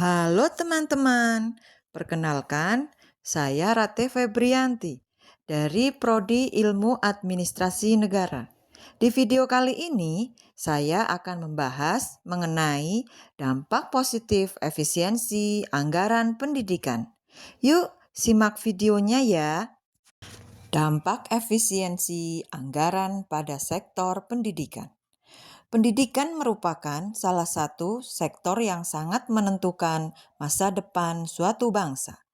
Halo teman-teman, perkenalkan saya Rate Febrianti dari Prodi Ilmu Administrasi Negara. Di video kali ini, saya akan membahas mengenai dampak positif efisiensi anggaran pendidikan. Yuk, simak videonya ya. Dampak efisiensi anggaran pada sektor pendidikan. Pendidikan merupakan salah satu sektor yang sangat menentukan masa depan suatu bangsa.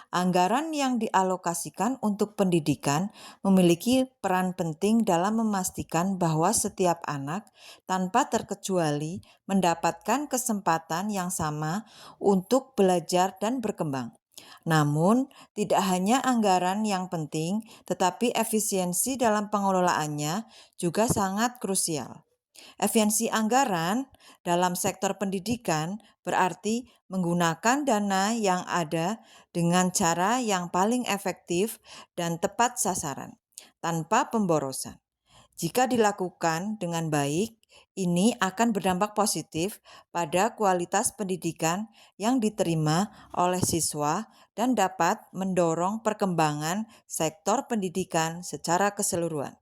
Anggaran yang dialokasikan untuk pendidikan memiliki peran penting dalam memastikan bahwa setiap anak, tanpa terkecuali, mendapatkan kesempatan yang sama untuk belajar dan berkembang. Namun, tidak hanya anggaran yang penting, tetapi efisiensi dalam pengelolaannya juga sangat krusial. Efisiensi anggaran dalam sektor pendidikan berarti menggunakan dana yang ada dengan cara yang paling efektif dan tepat sasaran, tanpa pemborosan. Jika dilakukan dengan baik, ini akan berdampak positif pada kualitas pendidikan yang diterima oleh siswa dan dapat mendorong perkembangan sektor pendidikan secara keseluruhan.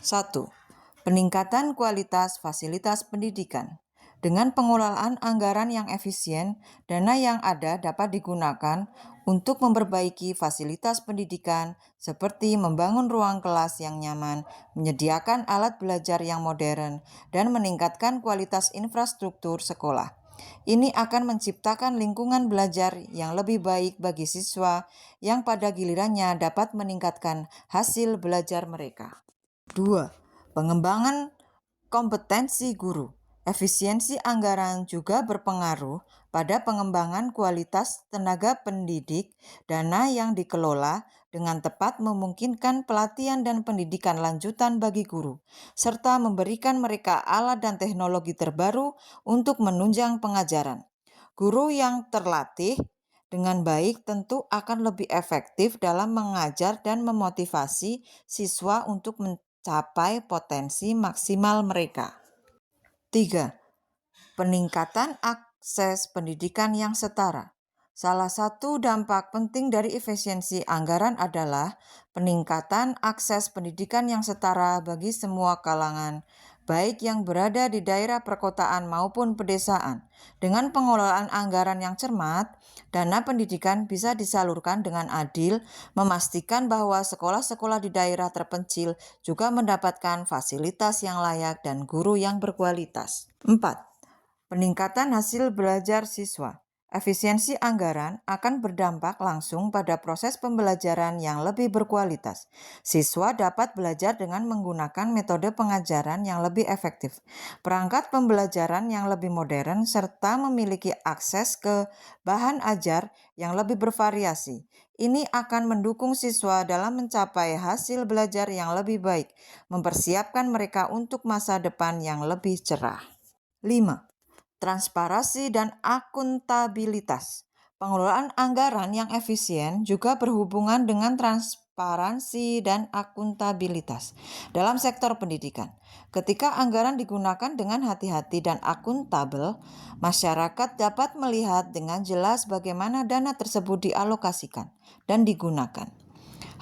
1. Peningkatan kualitas fasilitas pendidikan. Dengan pengelolaan anggaran yang efisien, dana yang ada dapat digunakan untuk memperbaiki fasilitas pendidikan seperti membangun ruang kelas yang nyaman, menyediakan alat belajar yang modern, dan meningkatkan kualitas infrastruktur sekolah. Ini akan menciptakan lingkungan belajar yang lebih baik bagi siswa yang pada gilirannya dapat meningkatkan hasil belajar mereka. 2. Pengembangan kompetensi guru. Efisiensi anggaran juga berpengaruh pada pengembangan kualitas tenaga pendidik. Dana yang dikelola dengan tepat memungkinkan pelatihan dan pendidikan lanjutan bagi guru, serta memberikan mereka alat dan teknologi terbaru untuk menunjang pengajaran. Guru yang terlatih dengan baik tentu akan lebih efektif dalam mengajar dan memotivasi siswa untuk mencapai potensi maksimal mereka. 3. Peningkatan akses pendidikan yang setara. Salah satu dampak penting dari efisiensi anggaran adalah peningkatan akses pendidikan yang setara bagi semua kalangan, baik yang berada di daerah perkotaan maupun pedesaan. Dengan pengelolaan anggaran yang cermat, dana pendidikan bisa disalurkan dengan adil, memastikan bahwa sekolah-sekolah di daerah terpencil juga mendapatkan fasilitas yang layak dan guru yang berkualitas. 4. Peningkatan hasil belajar siswa. Efisiensi anggaran akan berdampak langsung pada proses pembelajaran yang lebih berkualitas. Siswa dapat belajar dengan menggunakan metode pengajaran yang lebih efektif, perangkat pembelajaran yang lebih modern, serta memiliki akses ke bahan ajar yang lebih bervariasi. Ini akan mendukung siswa dalam mencapai hasil belajar yang lebih baik, mempersiapkan mereka untuk masa depan yang lebih cerah. 5. Transparansi dan akuntabilitas. Pengelolaan anggaran yang efisien juga berhubungan dengan transparansi dan akuntabilitas dalam sektor pendidikan. Ketika anggaran digunakan dengan hati-hati dan akuntabel, masyarakat dapat melihat dengan jelas bagaimana dana tersebut dialokasikan dan digunakan.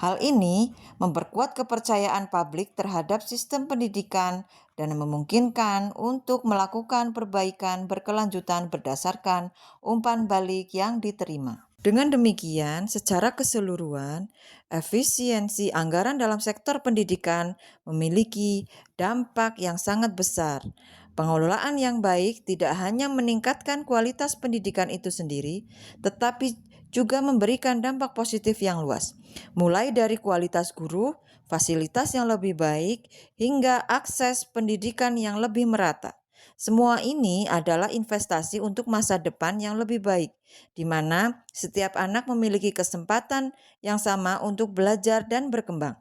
Hal ini memperkuat kepercayaan publik terhadap sistem pendidikan dan memungkinkan untuk melakukan perbaikan berkelanjutan berdasarkan umpan balik yang diterima. Dengan demikian, secara keseluruhan, efisiensi anggaran dalam sektor pendidikan memiliki dampak yang sangat besar. Pengelolaan yang baik tidak hanya meningkatkan kualitas pendidikan itu sendiri, tetapi juga memberikan dampak positif yang luas, mulai dari kualitas guru, fasilitas yang lebih baik, hingga akses pendidikan yang lebih merata. Semua ini adalah investasi untuk masa depan yang lebih baik, di mana setiap anak memiliki kesempatan yang sama untuk belajar dan berkembang.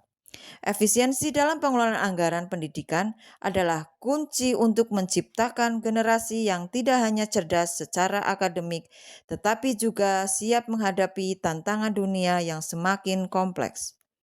Efisiensi dalam pengelolaan anggaran pendidikan adalah kunci untuk menciptakan generasi yang tidak hanya cerdas secara akademik, tetapi juga siap menghadapi tantangan dunia yang semakin kompleks.